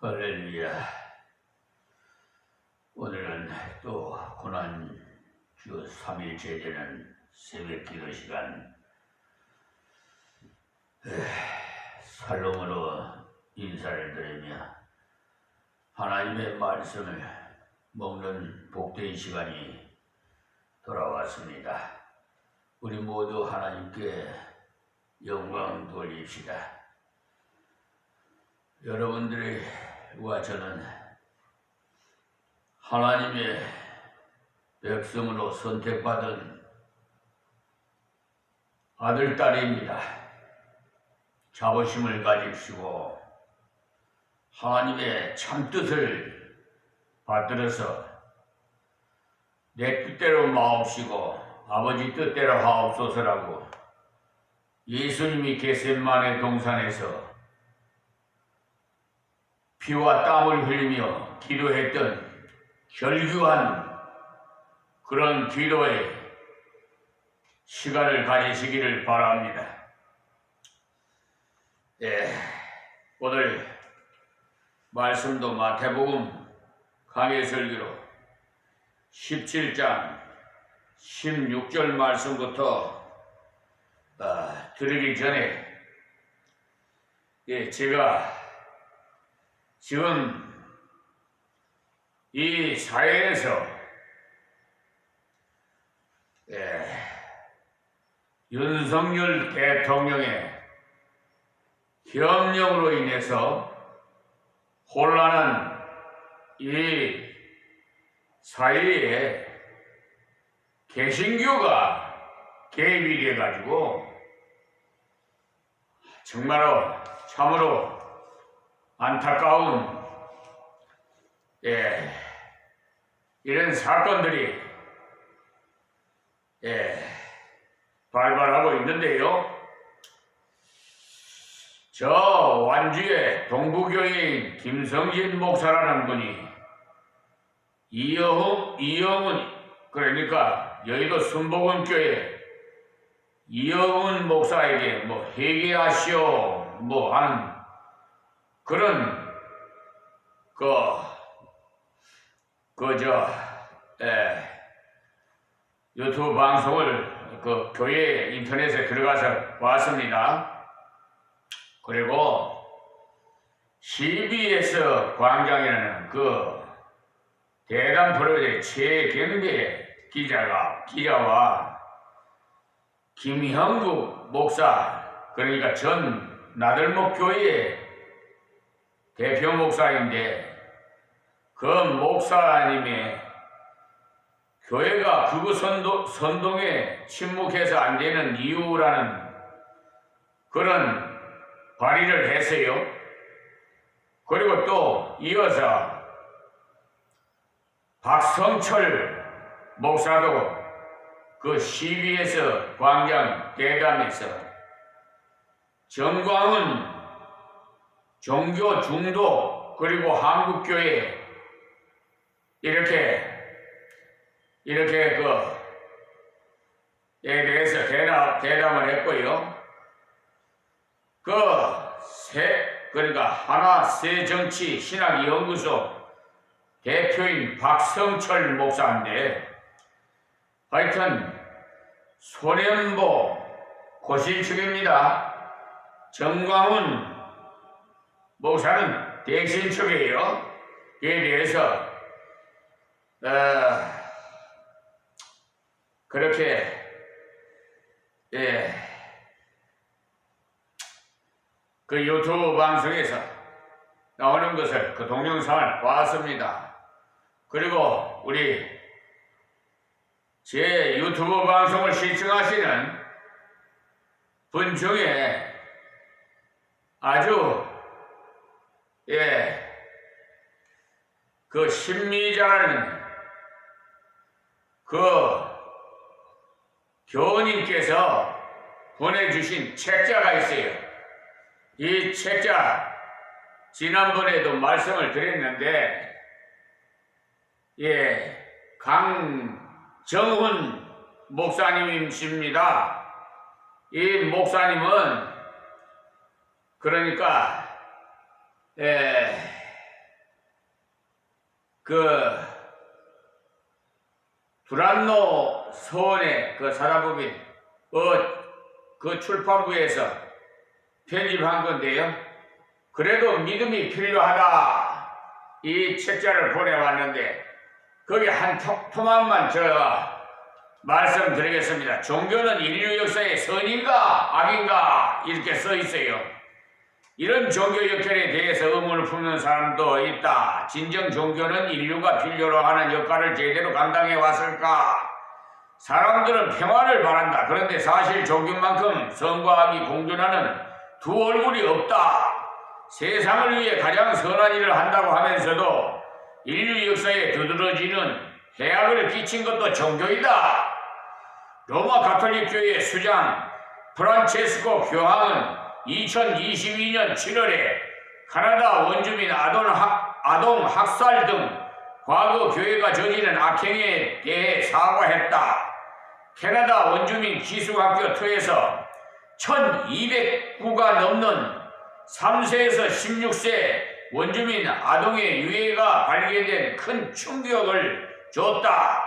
할렐루야. 오늘은 또 고난주 3일 제되는 새벽 기도 시간 살롬으로 인사를 드리며 하나님의 말씀을 먹는 복된 시간이 돌아왔습니다. 우리 모두 하나님께 영광 돌립시다. 여러분들과 저는 하나님의 백성으로 선택받은 아들, 딸입니다. 자부심을 가지시고 하나님의 참뜻을 받들어서 내 뜻대로 마옵시고 아버지 뜻대로 하옵소서라고 예수님이 겟세마네 동산에서 피와 땀을 흘리며 기도했던 결규한 그런 기도의 시간을 가지시기를 바랍니다. 오늘 말씀도 마태복음 강해설교로 17장 16절 말씀부터 드리기 전에 제가 지금 이 사회에서 윤석열 대통령의 협력으로 인해서 혼란한 이 사회에 개신교가 개입이 돼가지고 정말로 참으로 안타까운 이런 사건들이 발발하고 있는데요. 저 완주의 동부교회인 김성진 목사라는 분이 이영훈 그러니까 여의도 순복음교회 이영훈 목사에게 회개하시오 하는 그런 유튜브 방송을 교회 인터넷에 들어가서 봤습니다. 그리고 CBS 광장이라는 대담 프로의 최경대 기자와 김형국 목사 그러니까 전 나들목 교회의 대표 목사인데 그 목사님의 교회가 극우 선동에 침묵해서 안 되는 이유라는 그런 발의를 했어요. 그리고 또 이어서 박성철 목사도 그 CBS 광장 대담에서 정광훈 종교 중도 그리고 한국교회 이렇게 대해서 대담을 했고요. 그러니까 하나새정치 신학연구소 대표인 박성철 목사인데 하여튼 소련보 고신축입니다. 정광훈 목사는 대신축이에요. 이에 대해서 그렇게 그 유튜브 방송에서 나오는 것을 그 동영상을 봤습니다. 그리고 우리 제 유튜브 방송을 시청하시는 분 중에 아주 그 신미자라는 교우님께서 보내주신 책자가 있어요. 이 책자 지난번에도 말씀을 드렸는데 강정훈 목사님이십니다. 이 목사님은 그러니까 그 두란노 서원의 그 사단법인 그 출판부에서 편집한 건데요. 그래도 믿음이 필요하다 이 책자를 보내왔는데 거기 한 토막만 말씀드리겠습니다. 종교는 인류 역사의 선인가 악인가 이렇게 써 있어요. 이런 종교 역할에 대해서 의문을 품는 사람도 있다. 진정 종교는 인류가 필요로 하는 역할을 제대로 감당해 왔을까? 사람들은 평화를 바란다. 그런데 사실 종교만큼 선과 악이 공존하는 두 얼굴이 없다. 세상을 위해 가장 선한 일을 한다고 하면서도 인류 역사에 두드러지는 해악을 끼친 것도 종교이다. 로마 가톨릭 교회 수장 프란체스코 교황은 2022년 7월에 카나다 원주민 아동 학살 등 과거 교회가 저지른 악행에 대해 사과했다. 캐나다 원주민 기숙학교 터에서 1200구가 넘는 3세에서 16세 원주민 아동의 유해가 발견된 큰 충격을 줬다.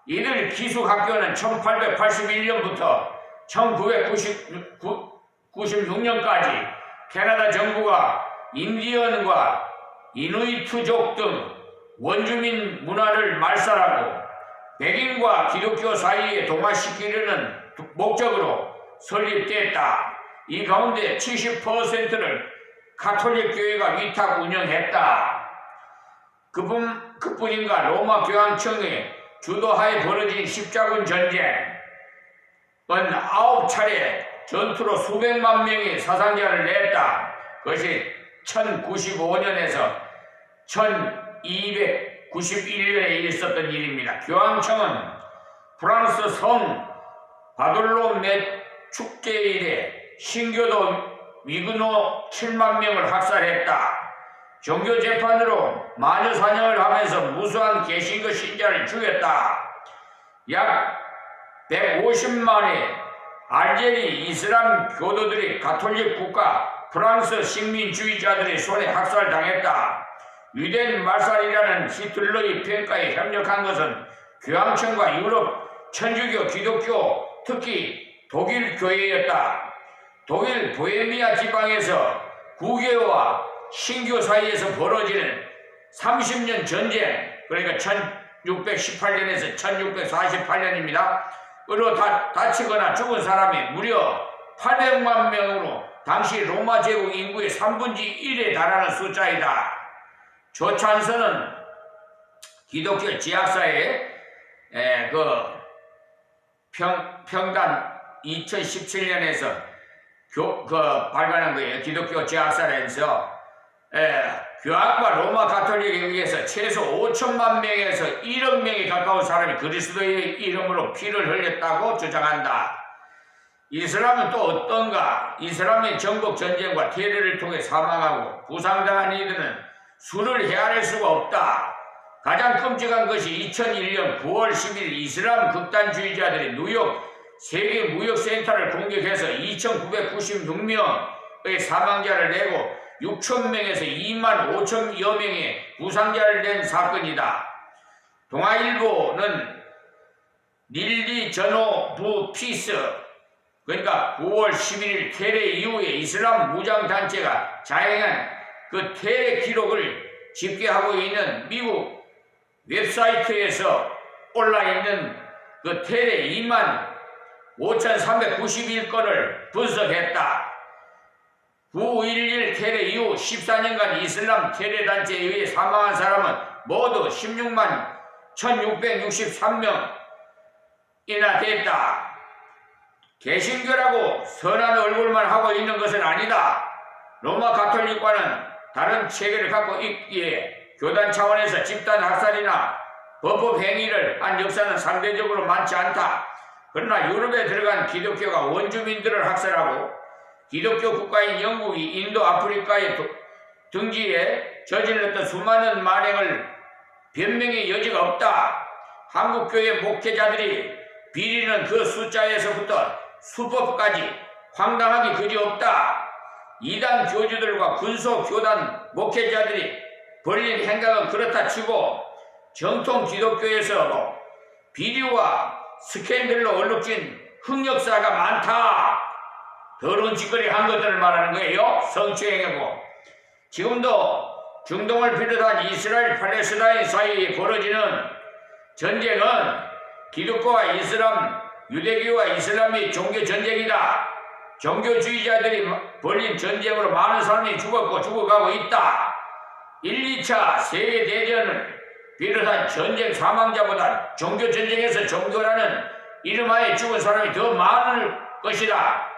이들 기숙학교는 1881년부터 1996년까지 캐나다 정부가 인디언과 이누이트족 등 원주민 문화를 말살하고 백인과 기독교 사이에 동화시키려는 목적으로 설립됐다. 이 가운데 70%를 가톨릭 교회가 위탁 운영했다. 그뿐인가 로마 교황청의 주도하에 벌어진 십자군 전쟁은 9차례 전투로 수백만 명의 사상자를 냈다. 그것이 1095년에서 1291년에 있었던 일입니다. 교황청은 프랑스 성 바돌로메 축제일에 신교도 위그노 7만 명을 학살했다. 종교 재판으로 마녀 사냥을 하면서 무수한 개신교 신자를 죽였다. 약 150만의 알제리 이슬람 교도들이 가톨릭 국가 프랑스 식민주의자들의 손에 학살당했다. 유대인 말살이라는 히틀러의 평가에 협력한 것은 교황청과 유럽 천주교, 기독교, 특히 독일 교회였다. 독일 보헤미아 지방에서 구교와 신교 사이에서 벌어지는 30년 전쟁, 그러니까 1618년에서 1648년입니다. 으로 다치거나 죽은 사람이 무려 800만 명으로 당시 로마 제국 인구의 3분의 1에 달하는 숫자이다. 조찬서는 기독교 지학사의 평단 2017년에서 발간한 거예요. 기독교 지학사에서 교황과 로마 가톨릭에 의해서 최소 5천만 명에서 1억 명에 가까운 사람이 그리스도의 이름으로 피를 흘렸다고 주장한다. 이슬람은 또 어떤가? 이슬람의 정복 전쟁과 테러를 통해 사망하고 부상당한 이들은 수를 헤아릴 수가 없다. 가장 끔찍한 것이 2001년 9월 10일 이슬람 극단주의자들이 뉴욕 세계무역센터를 공격해서 2,996명의 사망자를 내고 6,000명에서 2만 5천여 명의 부상자를 낸 사건이다. 동아일보는 릴리 저노 부 피스, 그러니까 9월 11일 테러 이후에 이슬람 무장단체가 자행한 그 테러 기록을 집계하고 있는 미국 웹사이트에서 올라있는 그 테러 2만 5,391건을 분석했다. 9.11 테러 이후 14년간 이슬람 테러 단체에 의해 사망한 사람은 모두 16만 1,663명이나 됐다. 개신교라고 선한 얼굴만 하고 있는 것은 아니다. 로마 가톨릭과는 다른 체계를 갖고 있기에 교단 차원에서 집단 학살이나 범법 행위를 한 역사는 상대적으로 많지 않다. 그러나 유럽에 들어간 기독교가 원주민들을 학살하고 기독교 국가인 영국이 인도 아프리카의 등지에 저질렀던 수많은 만행을 변명의 여지가 없다. 한국교회 목회자들이 비리는 그 숫자에서부터 수법까지 황당하기 그지없다. 이단 교주들과 군소교단 목회자들이 벌인 행각은 그렇다 치고 정통 기독교에서도 비리와 스캔들로 얼룩진 흑역사가 많다. 더러운 짓거리 한 것들을 말하는 거예요. 성추행이고. 지금도 중동을 비롯한 이스라엘 팔레스타인 사이에 벌어지는 전쟁은 기독교와 이슬람, 유대교와 이슬람의 종교 전쟁이다. 종교주의자들이 벌인 전쟁으로 많은 사람이 죽었고 죽어가고 있다. 1, 2차 세계대전을 비롯한 전쟁 사망자보다 종교전쟁에서 종교라는 이름하에 죽은 사람이 더 많을 것이다.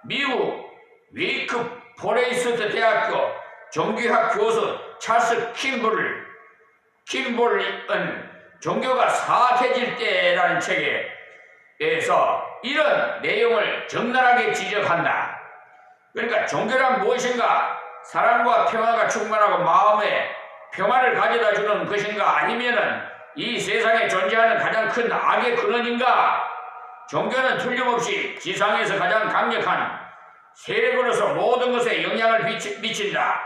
미국 웨이크 포레스트 대학교 종교학 교수 찰스 킴볼은 종교가 사악해질 때라는 책에서 이런 내용을 적나라하게 지적한다. 그러니까 종교란 무엇인가? 사랑과 평화가 충만하고 마음에 평화를 가져다 주는 것인가? 아니면은 이 세상에 존재하는 가장 큰 악의 근원인가? 종교는 틀림없이 지상에서 가장 강력한 세력으로서 모든 것에 영향을 미친다.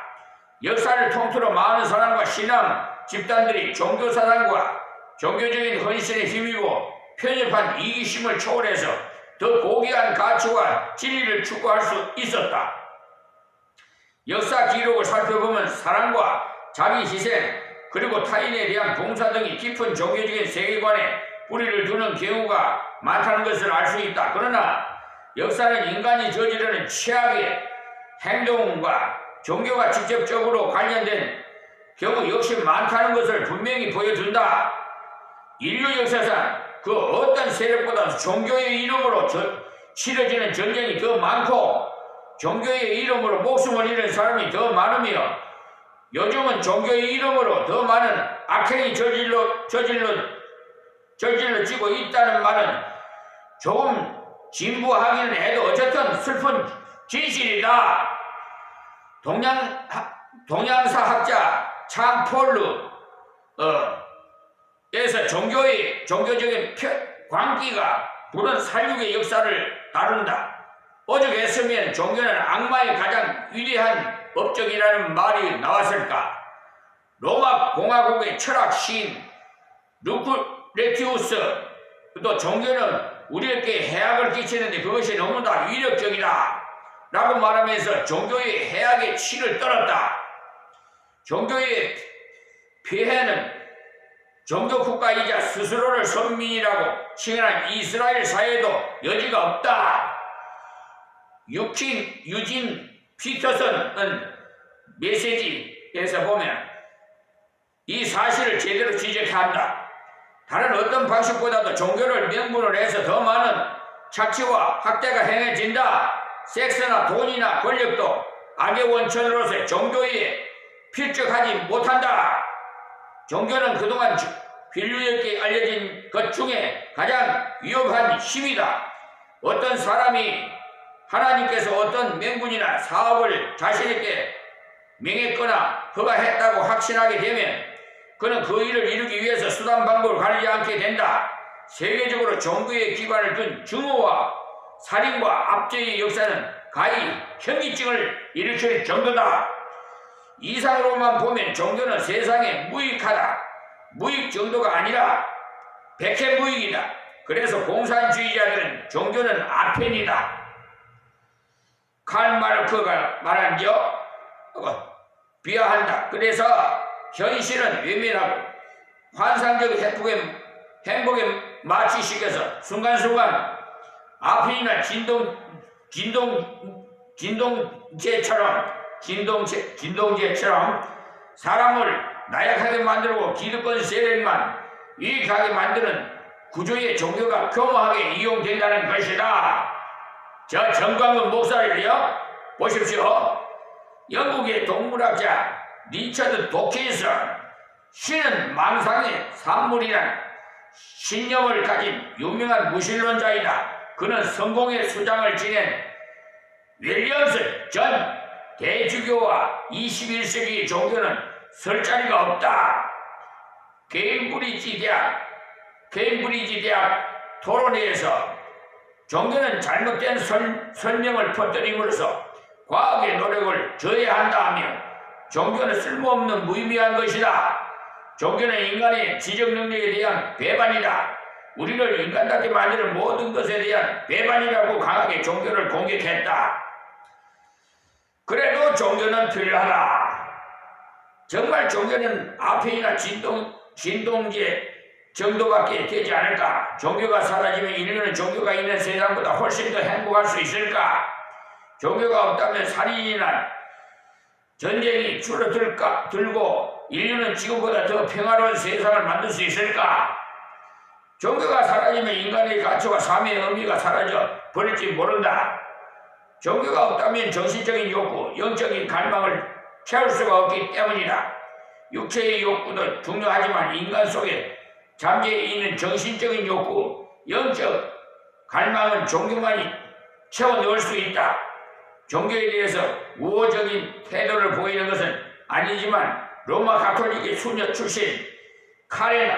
역사를 통틀어 많은 사람과 신앙 집단들이 종교 사상과 종교적인 헌신에 힘입어 편협한 이기심을 초월해서 더 고귀한 가치와 진리를 추구할 수 있었다. 역사 기록을 살펴보면 사랑과 자기 희생 그리고 타인에 대한 봉사 등이 깊은 종교적인 세계관에 뿌리를 두는 경우가 많다는 것을 알 수 있다. 그러나 역사는 인간이 저지르는 최악의 행동과 종교가 직접적으로 관련된 경우 역시 많다는 것을 분명히 보여준다. 인류 역사상 그 어떤 세력보다 종교의 이름으로 치러지는 전쟁이 더 많고 종교의 이름으로 목숨을 잃은 사람이 더 많으며 요즘은 종교의 이름으로 더 많은 악행이 저질러지고 있다는 말은 조금 진부하기는 해도 어쨌든 슬픈 진실이다. 동양사학자 창폴르 에서 종교적인 광기가 부른 살육의 역사를 다룬다. 오죽 했으면 종교는 악마의 가장 위대한 업적이라는 말이 나왔을까. 로마 공화국의 철학 시인 루크레티우스 또 종교는 우리에게 해악을 끼치는데 그것이 너무나 위력적이다 라고 말하면서 종교의 해악의 치를 떨었다. 종교의 폐해는 종교국가이자 스스로를 선민이라고 칭하는 이스라엘 사회에도 여지가 없다. 유진 피터슨은 메시지에서 보면 이 사실을 제대로 지적한다. 다른 어떤 방식보다도 종교를 명분으로 해서 더 많은 착취와 학대가 행해진다. 섹스나 돈이나 권력도 악의 원천으로서 종교에 필적하지 못한다. 종교는 그동안 인류에게 알려진 것 중에 가장 위험한 힘이다. 어떤 사람이 하나님께서 어떤 명분이나 사업을 자신에게 명했거나 허가했다고 확신하게 되면 그는 그 일을 이루기 위해서 수단 방법을 가리지 않게 된다. 세계적으로 종교에 기반을 둔 증오와 살인과 압제의 역사는 가히 현기증을 일으킬 정도다. 이상으로만 보면 종교는 세상에 무익하다. 무익 정도가 아니라 백해무익이다. 그래서 공산주의자들은 종교는 아펜이다. 칼 마르크가 말한죠. 비하한다. 그래서 현실은 외면하고 환상적 행복에 마취시켜서 순간순간 아펜이나 진동제처럼 사람을 나약하게 만들고 기득권 세력만 유익하게 만드는 구조의 종교가 교묘하게 이용된다는 것이다. 저 정광훈 목사를요 보십시오. 영국의 동물학자 리처드 도킨슨 신은 망상의 산물이란 신념을 가진 유명한 무신론자이다. 그는 성공의 수장을 지낸 윌리엄스 전 대주교와 21세기 종교는 설 자리가 없다. 케임브리지 대학 토론회에서 종교는 잘못된 설명을 퍼뜨림으로써 과학의 노력을 저해한다 하며 종교는 쓸모없는 무의미한 것이다. 종교는 인간의 지적 능력에 대한 배반이다. 우리를 인간답게 만드는 모든 것에 대한 배반이라고 강하게 종교를 공격했다. 그래도 종교는 필요하다. 정말 종교는 아페이나 진동제 정도밖에 되지 않을까? 종교가 사라지면 인류는 종교가 있는 세상보다 훨씬 더 행복할 수 있을까? 종교가 없다면 살인이나 전쟁이 줄어들고 인류는 지금보다 더 평화로운 세상을 만들 수 있을까? 종교가 사라지면 인간의 가치와 삶의 의미가 사라져 버릴지 모른다. 종교가 없다면 정신적인 욕구, 영적인 갈망을 채울 수가 없기 때문이다. 육체의 욕구도 중요하지만 인간 속에 잠재해 있는 정신적인 욕구, 영적 갈망은 종교만이 채워 넣을 수 있다. 종교에 대해서 우호적인 태도를 보이는 것은 아니지만 로마 가톨릭의 수녀 출신 카렌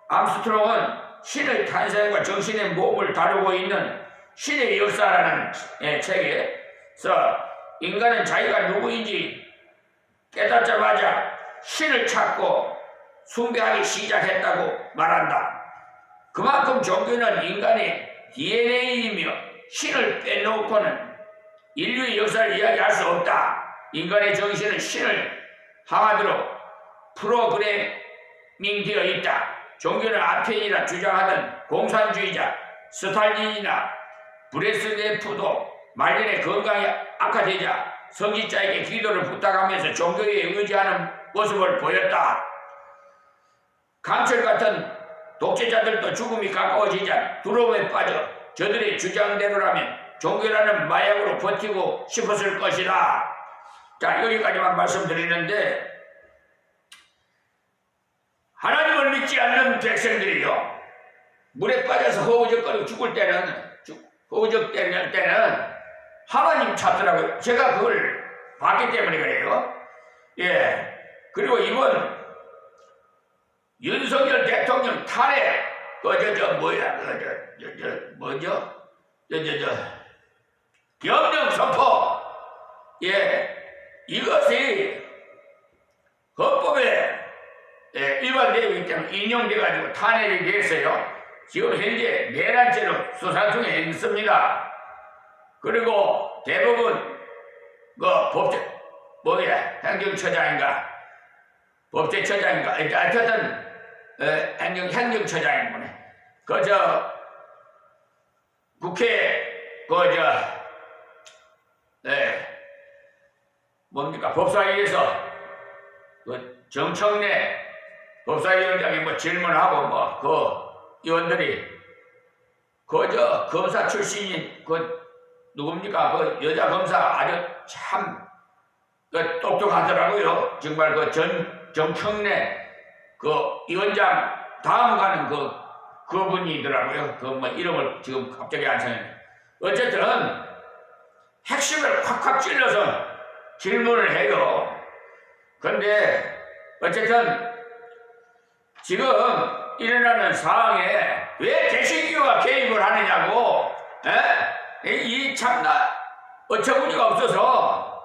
암스트롱은 신의 탄생과 정신의 몸을 다루고 있는 신의 역사라는 책에서 인간은 자기가 누구인지 깨닫자마자 신을 찾고 숭배하기 시작했다고 말한다. 그만큼 종교는 인간의 DNA이며 신을 빼놓고는 인류의 역사를 이야기할 수 없다. 인간의 정신은 신을 향하도록 프로그래밍되어 있다. 종교는 아테인이라 주장하던 공산주의자 스탈린이나 브레스네프도 말년에 건강이 악화되자 성직자에게 기도를 부탁하면서 종교에 의지하는 모습을 보였다. 강철 같은 독재자들도 죽음이 가까워지자 두려움에 빠져 저들의 주장대로라면 종교라는 마약으로 버티고 싶었을 것이다. 자, 여기까지만 말씀드리는데 하나님을 믿지 않는 백성들이요 물에 빠져서 허우적거리고 죽을 때는 허우적대는 때는 하나님 찾더라고요. 제가 그걸 봤기 때문에 그래요. 예. 그리고 이번 윤석열 대통령 탄핵 명령 선포, 이것이 헌법에 일반 내용이기 때문에 인용돼가지고 탄핵이 됐어요. 지금 현재 내란죄로 수사 중에 있습니다. 그리고 대부분 행정처장인가 법제처장인가 하여튼 행정처장이구나. 국회 법사위에서 정청래 법사위원장이 질문하고 의원들이 검사 출신인 누굽니까? 여자 검사 아주 참 똑똑하더라고요. 정말 정청래 위원장 다음 가는 그분이더라고요. 이름을 지금 갑자기 안 찾아요. 어쨌든 핵심을 콱콱 찔러서 질문을 해요. 그런데 어쨌든 지금 일어나는 상황에 왜 개신교가 개입을 하느냐고, 이 참나 어처구니가 없어서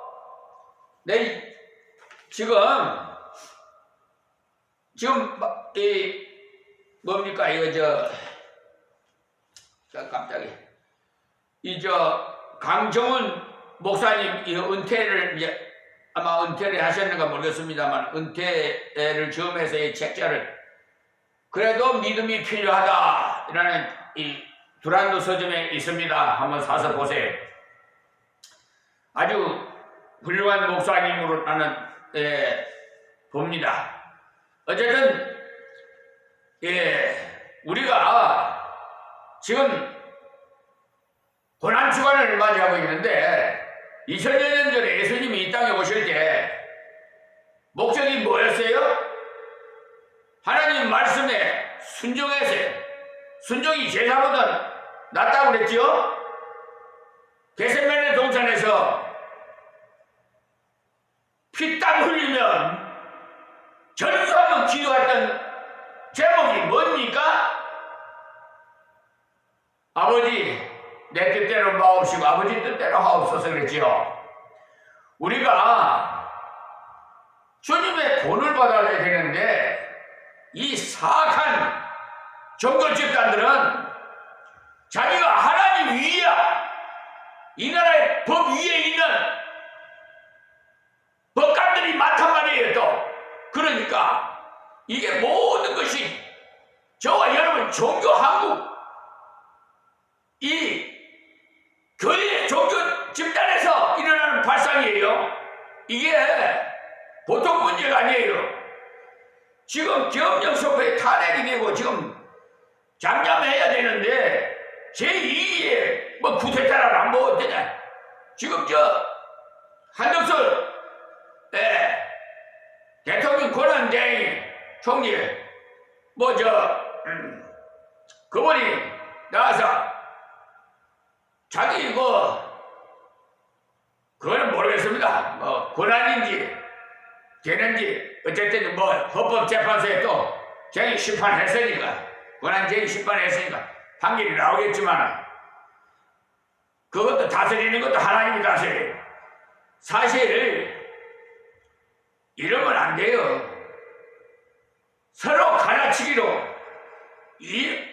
지금 뭡니까 깜짝이 강정훈 목사님 은퇴를 아마 은퇴를 하셨는가 모르겠습니다만 은퇴를 즈음해서 이 책자를 그래도 믿음이 필요하다라는 이 두란노 서점에 있습니다. 한번 사서 보세요. 아주 훌륭한 목사님으로 나는 봅니다. 어쨌든 우리가 지금 고난주간을 맞이하고 있는데 2000여 년 전에 예수님이 이 땅에 오실 때 목적이 뭐였어요? 하나님 말씀에 순종해서 순종이 제사보다 낫다고 그랬지요? 겟세마네 동산에서 피땀 흘리면 전수하면 기도했던 제목이 뭡니까? 아버지 내 뜻대로 마옵시고 아버지 뜻대로 하옵소서 그랬지요. 우리가 주님의 본을 받아야 되는데 이 사악한 종교 집단들은 자기가 하나님 위야, 이 나라의 법 위에 있는 법관들이 많단 말이에요. 또 그러니까 이게 모든 것이 저와 여러분 종교 한국 이 교회 종교 집단에서 일어나는 발상이에요. 이게 보통 문제가 아니에요. 지금 기업령소부에 탄핵이 되고 지금 잠잠해야 되는데 제2의 뭐 쿠데타라나 뭐 어떠냐. 지금 저 한덕수 대통령 권한대행 총리 뭐 그분이 나와서 자기 그거는 모르겠습니다. 뭐 권한인지 되는지 어쨌든 뭐 헌법재판소에 또 쟁의 심판했으니까 권한쟁의 심판했으니까 판결이 나오겠지만 그것도 다스리는 것도 하나님이 다스려요. 사실 이러면 안 돼요. 서로 갈라치기로 이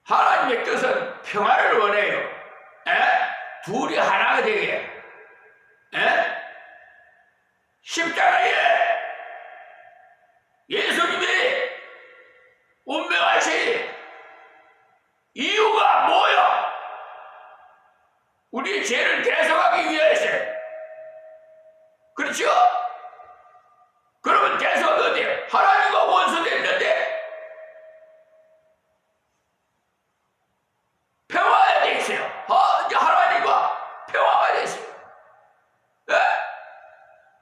하나님의 뜻은 평화를 원해요. 둘이 하나가 되게. 십자가에 예수님이 운명하신 이유가 뭐야? 우리의 죄를 대속하기 위해서. 그렇죠? 그러면 대속은 어디에? 하나님과 원수됐는데 평화가 돼 있어요. 이제 하나님과 평화가 돼 있어요.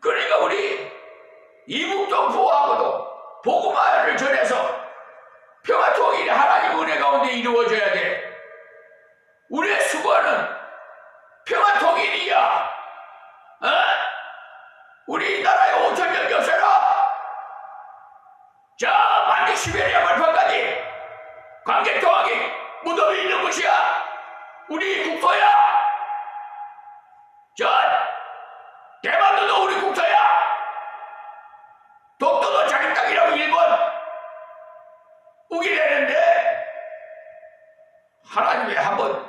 그러니까 우리 이북동포하고도 복음화를 전해서 평화 통일이 하나님 은혜 가운데 이루어져야 돼. 우리의 수고는 평화 통일이야. 우리 나라의 5천년 역사라. 자, 만기 시베리아 발판까지 광개토항이 무덤이 있는 곳이야. 우리 국토야. 대만도 우리 국토야. 독도도 자기 땅이라고 일본 우기려는데 하나님이 한번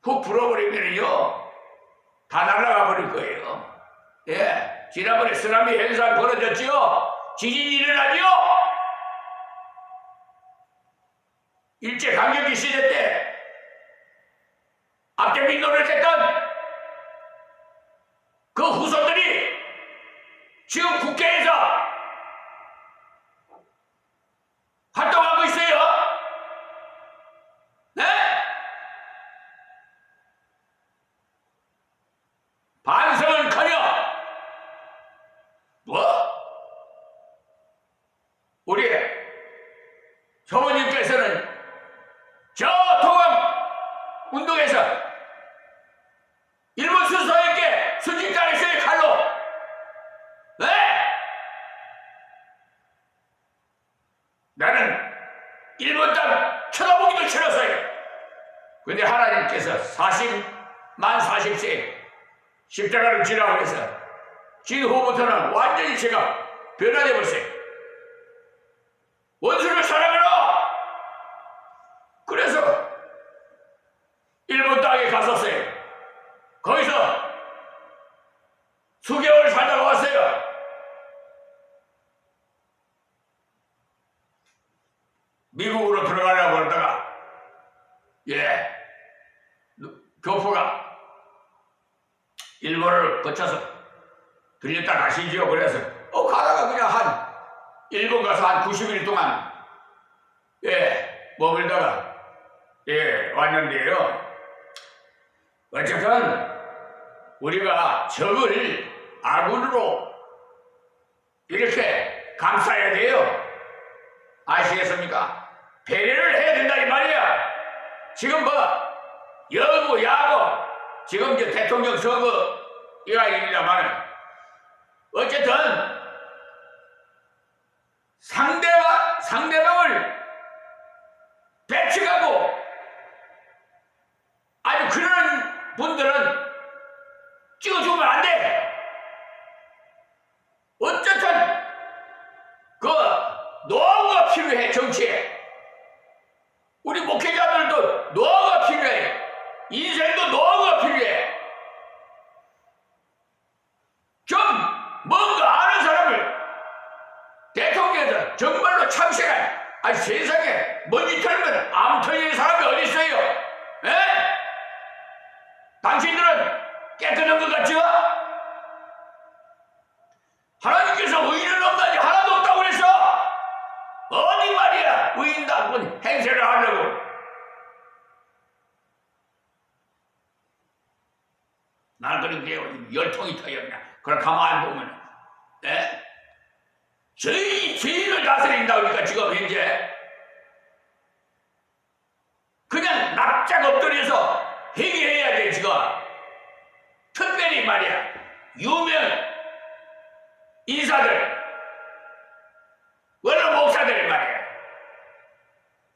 훅 불어버리면요 다 날아가 버릴 거예요. 지난번에 쓰나미 현상 벌어졌지요. 지진이 일어나지요. 일제강점기 시대 때 앞대민 노릇했던 그 후손들이 지금 국회에서 활동하고 있어요. 반성은커녕 우리 조모님께서는 저 동학 운동에서 일본 수서에게 순직당했어요. 칼로. 나는 일본 땅 쳐다보기도 싫었어요. 근데 하나님께서 40세 십자가를 지라고 해서 진 후부터는 완전히 제가 변화돼 버렸어요. 원수를 사랑하라. 그래서 일본 땅에 갔었어요. 거기서 수개월 살다가 왔어요. 미국으로 들어가려고 그러다가 교포가 일본을 거쳐서 들렸다 가시지요. 그래서 가다가 그냥 일본 가서 한 90일 동안 머물다가 왔는데요. 어쨌든 우리가 적을 아군으로 이렇게 감싸야 돼요. 아시겠습니까? 배려를 해야 된다 이 말이야. 지금 여고 야고 지금 이제 대통령 선거가 있습니다만 어쨌든 상대방을 배척하고 아주 그런 분들은 당신들은 깨끗한 것 같죠? 하나님께서 의인은 없다니 하나도 없다고 그랬어. 어디 말이야 의인다운 행세를 하려고. 난 그런 게 열통이 터졌냐. 그걸 가만히 보면 죄인을 다스린다 그러니까 지금 현재 그냥 납작 엎드려서 회개해야 돼. 지금 특별히 말이야 유명 인사들 원로 목사들 말이야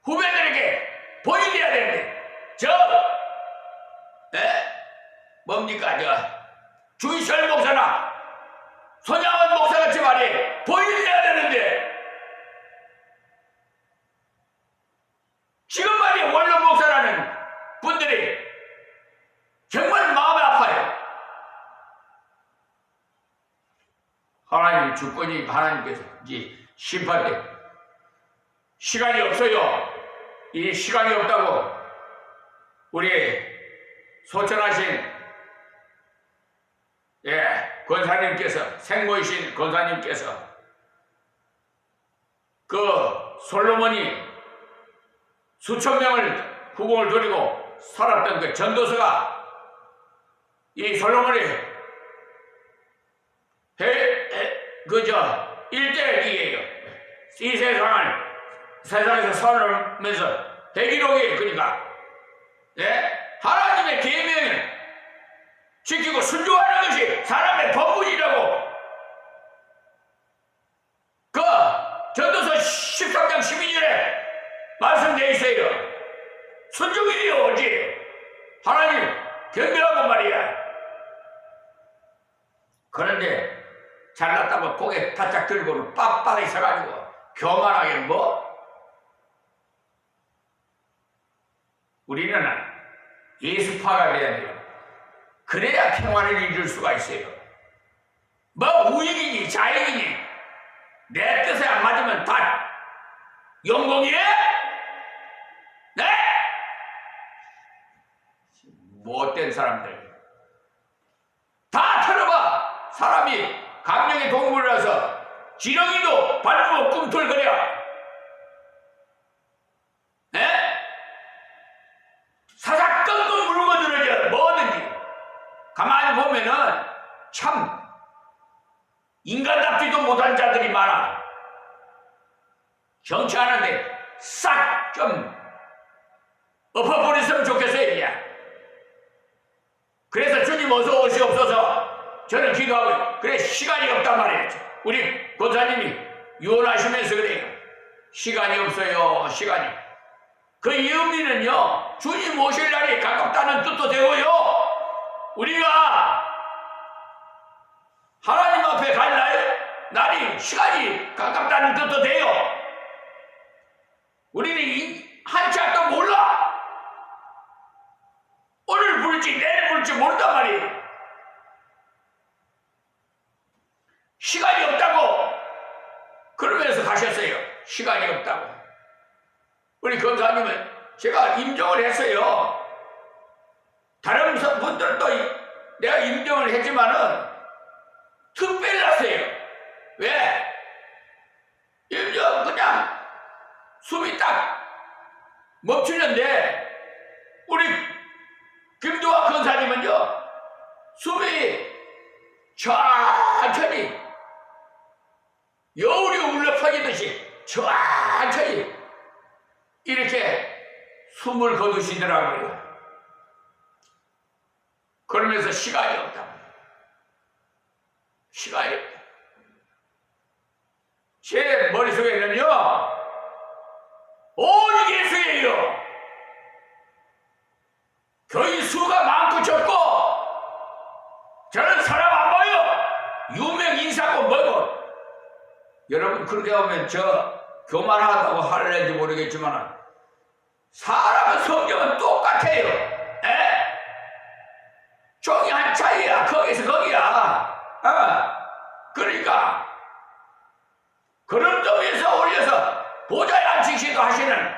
후배들에게 보여줘야 되는데 뭡니까 주이철 목사나 손양원 목사같이 말이야 보여줘야 되는데 지금 말이야 원로 목사라는 분들이 정말 마음이 아파요. 하나님 주권이 하나님께서 이제 심판 때 시간이 없어요. 이 시간이 없다고 우리 소천하신 권사님께서 생모이신 권사님께서 그 솔로몬이 수천 명을 후궁을 두리고 살았던 그 전도서가 이 솔로몬이 일대기예요. 이 세상에서 살면서 대기록이에요. 그러니까 하나님의 계명을 지키고 순종하는 것이 사람의 법문이라고 그 전도서 13장 12절에 말씀되어 있어요. 순종이에요. 어찌 하나님 경배하고 말이야. 그런데 잘났다고 고개 바짝 들고는 빳빳하게 서가지고 교만하게 우리는 예수파가 돼야 돼요. 그래야 평화를 이룰 수가 있어요. 우익이니 좌익이니 내 뜻에 안 맞으면 다 영공이에? 못된 사람들 다 들어봐. 사람이 감정의 동물이라서 지렁이도 밟고 꿈틀거려. 사사건건 물건들어져. 뭐든지 가만히 보면은 참 인간답지도 못한 자들이 많아. 정치하는데 싹 좀 엎어버렸으면 좋겠어요. 이제. 그래서 주님 어서 오시옵소서 저는 기도하고 그래 시간이 없단 말이에요. 우리 권사님이 유언하시면서 그래요. 시간이 없어요. 시간이. 그 의미는요 주님 오실 날이 가깝다는 뜻도 되고요 우리가 하나님 앞에 갈 날이 시간이 가깝다는 뜻도 돼요. 우리는 한치 앞도 몰라. 오늘 부를지 내일 부를지 모른단 말이에요. 시간이 없다고 그러면서 가셨어요. 시간이 없다고. 우리 권사님은 제가 임종을 했어요. 다른 분들도 내가 임종을 했지만은 특별히 났어요. 왜? 임종 그냥 숨이 딱 멈추는데 우리 김두학 권사님은요 숨이 천천히 여울이 울려 퍼지듯이 천천히 이렇게 숨을 거두시더라고요. 그러면서 시간이 없다. 시간이 없다. 제 머릿속에는요 오직 예수예요. 교인 수가 많고 적고 저는 사람 안 봐요. 유명 인사고 뭐고. 여러분 그렇게 하면 저 교만하다고 할는지 모르겠지만 사람은 성경은 똑같아요. 종이 한 차이야. 거기서 거기야. 그러니까 그런 점에서 올려서 보좌에 앉히시도 하시는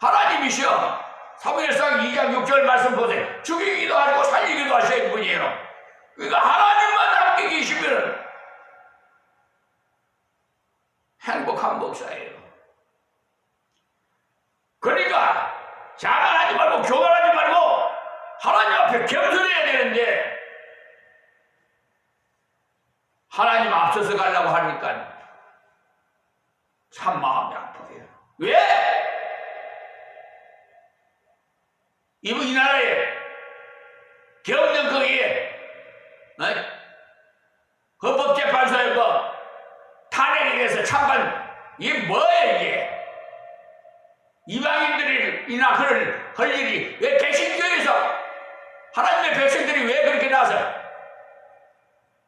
하나님이시여. 사무엘상 2장 6절 말씀 보세요. 죽이기도 하고 살리기도 그러니까 하나님만 함께 계시면 행복한 목사예요. 그러니까 자만하지 말고 교만하지 말고 하나님 앞에 겸손해야 되는데 하나님 앞서서 가려고 하니까 참 마음이 아프대요. 왜? 이 나라에 경영 거기에 헌법재판소에 탄핵에 대해서 찬반 이게 뭐예요 이게? 이방인들이나 그런 할 일이 왜 개신교에서 하나님의 백성들이 왜 그렇게 나서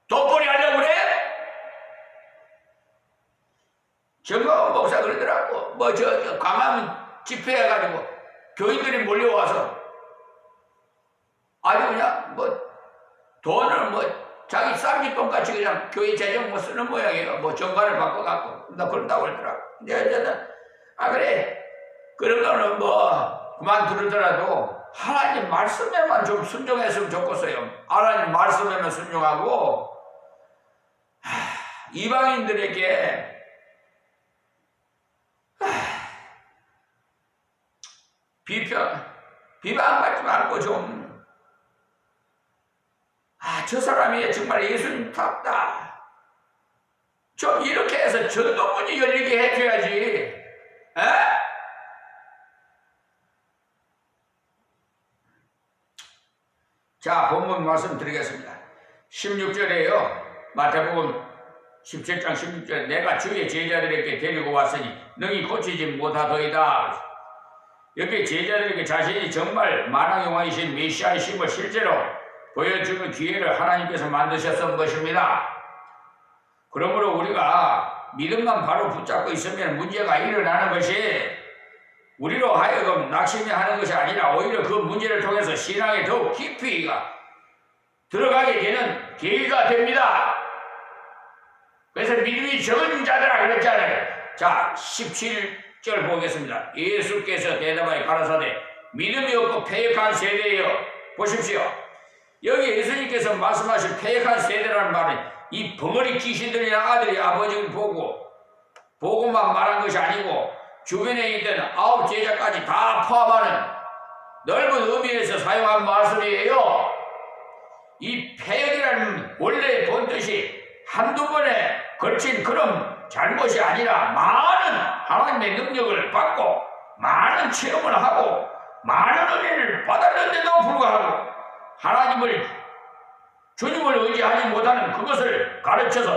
돈벌이 하려고 그래? 정광훈 목사 그러더라고. 광화문 집회해가지고 교인들이 몰려와서 아주 그냥 돈을 자기 쌈짓돈 같이 그냥 교회 재정 쓰는 모양이에요. 정관을 바꿔갖고 나 그런다고 그러더라고. 내가 그래 그런 거는 그만 두르더라도 하나님 말씀에만 좀 순종했으면 좋겠어요. 하나님 말씀에만 순종하고 이방인들에게 비방받지 말고 저 사람이 정말 예수님답다. 좀 이렇게 해서 전도문이 열리게 해줘야지. 에? 자, 본문 말씀 드리겠습니다. 16절에요. 마태복음 17장 16절에 내가 주의 제자들에게 데리고 왔으니 능히 고치지 못하더이다. 여기 제자들에게 자신이 정말 만왕영화이신 메시아이심을 실제로 보여주는 기회를 하나님께서 만드셨던 것입니다. 그러므로 우리가 믿음만 바로 붙잡고 있으면 문제가 일어나는 것이 우리로 하여금 낙심하는 것이 아니라 오히려 그 문제를 통해서 신앙에 더욱 깊이 들어가게 되는 계기가 됩니다. 그래서 믿음이 적은 자들아 그랬잖아요. 자, 17절 보겠습니다. 예수께서 대답하여 가라사대 믿음이 없고 패역한 세대예요. 보십시오. 여기 예수님께서 말씀하신 패역한 세대라는 말은 이 벙어리 귀신들이나 아들이 아버지를 보고만 말한 것이 아니고 주변에 있던 9 제자까지 다 포함하는 넓은 의미에서 사용한 말씀이에요. 이 패역이라는 원래의 본뜻이 한두 번에 걸친 그런 잘못이 아니라 많은 하나님의 능력을 받고 많은 체험을 하고 많은 은혜를 받았는데도 불구하고 주님을 의지하지 못하는 그것을 가르쳐서